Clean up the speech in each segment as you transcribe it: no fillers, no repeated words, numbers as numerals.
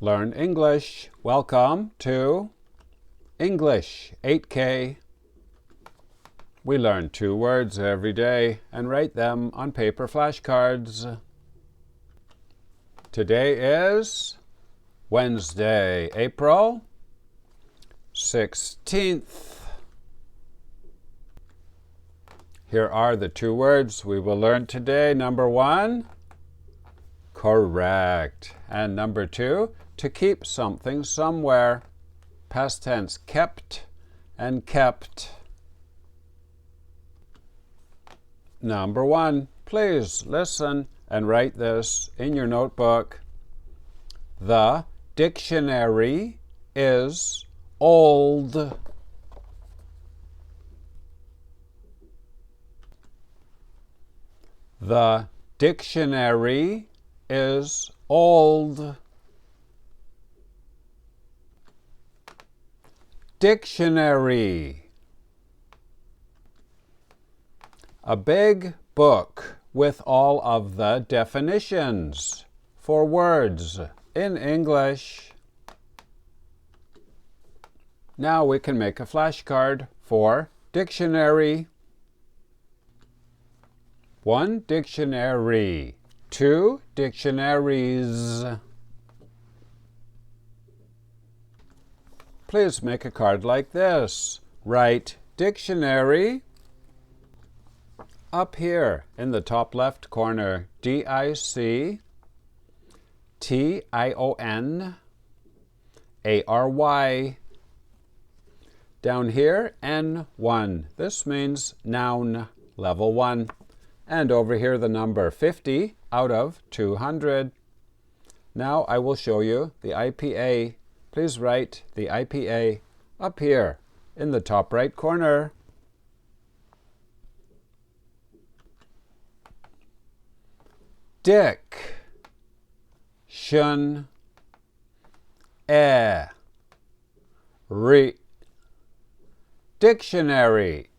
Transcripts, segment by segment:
Learn English. Welcome to English 8K. We learn 2 words every day and write them on paper flashcards. Today is Wednesday, April 16th. Here are the 2 words we will learn today. Number 1, correct. And number 2, to keep something somewhere. Past tense, kept and kept. Number 1, please listen and write this in your notebook. The dictionary is old. The dictionary is old. Dictionary. A big book with all of the definitions for words in English. Now we can make a flashcard for dictionary. 1 dictionary, 2 dictionaries. Please make a card like this. Write dictionary up here in the top left corner. DICTIONARY. Down here, N1. This means noun, level 1. And over here the number 50 out of 200. Now I will show you the IPA. Please write the IPA up here in the top right corner. Dictionary. Dictionary.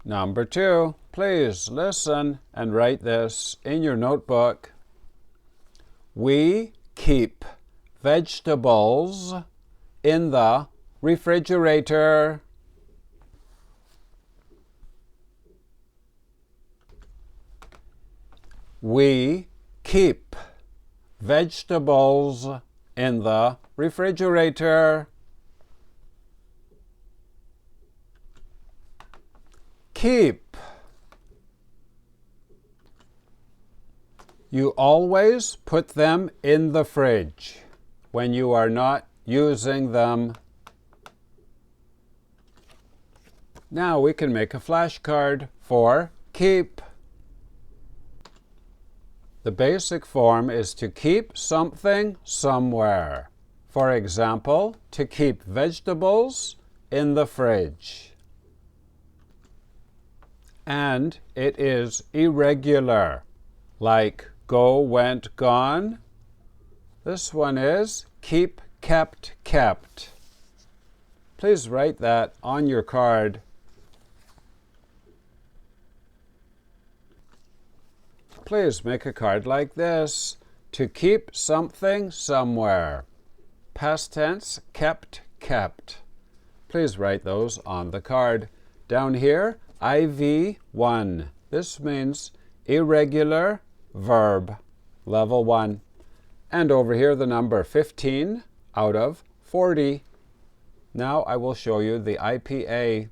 Number 2, please listen and write this in your notebook. We keep vegetables in the refrigerator. We keep vegetables in the refrigerator. Keep. You always put them in the fridge when you are not using them. Now we can make a flashcard for keep. The basic form is to keep something somewhere. For example, to keep vegetables in the fridge. And it is irregular, like go, went, gone. This one is keep, kept, kept. Please write that on your card. Please make a card like this. To keep something somewhere. Past tense, kept, kept. Please write those on the card. Down here, IV1. This means irregular verb, level 1. And over here the number 15 out of 40. Now I will show you the IPA.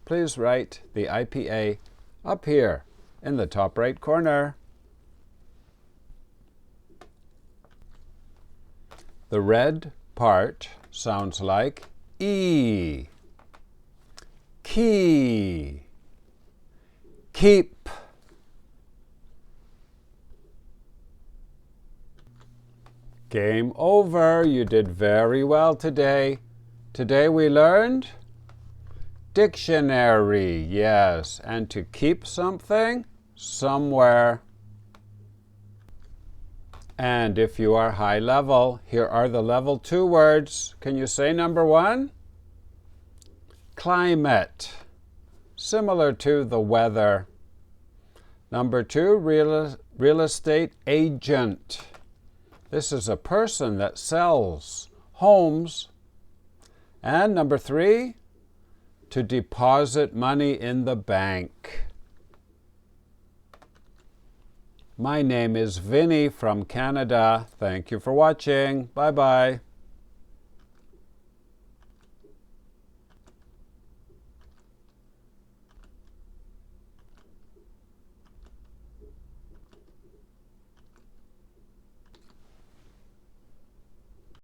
Please write the IPA up here in the top right corner. The red part sounds like E. Key. Keep. Game over. You did very well today. Today we learned dictionary, yes, and to keep something somewhere. And if you are high level, here are the level 2 words. Can you say number 1? Climate. Similar to the weather. Number 2, real estate agent. This is a person that sells homes. And number 3, to deposit money in the bank. My name is Vinny from Canada. Thank you for watching. Bye-bye.